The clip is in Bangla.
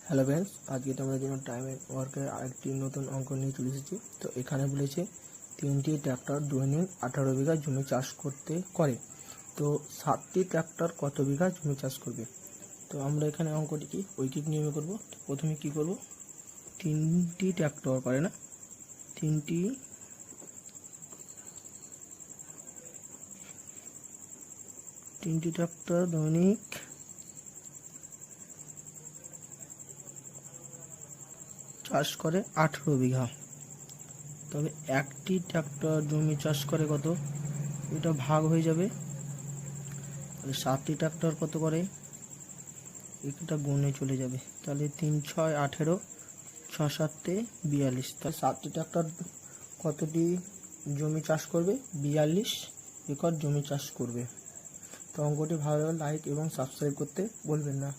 হ্যালো फ्रेंड्स, আজকে তোমাদের জন্য টাইম এন্ড ওয়ার্কের আরেকটি নতুন অঙ্ক নিয়ে চলে এসেছি। তো এখানে বলেছে 3টি ট্র্যাক্টর দৈনিক 18 বিঘা জমি চাষ করতে করে। তো 7টি ট্র্যাক্টর কত বিঘা জমি চাষ করবে? তো আমরা এখানে অঙ্কটি কি ঐকিক নিয়মে করব। তো প্রথমে কি করব, 3টি ট্র্যাক্টর করে না, 3টি ট্র্যাক্টর দৈনিক চাষ করে 18 বিঘা। তবে একটি ট্র্যাক্টর জমি চাষ করে কত, এটা ভাগ হয়ে যাবে। তাহলে 7টি ট্র্যাক্টর কত করে, এটা গুণে চলে যাবে। তাহলে 3 6 18, 6 7 42। তাহলে 7টি ট্র্যাক্টর কতটি জমি চাষ করবে? 42 একর জমি চাষ করবে। তো অঙ্কটি ভালো লাগলে লাইক এবং সাবস্ক্রাইব করতে বলবেন না।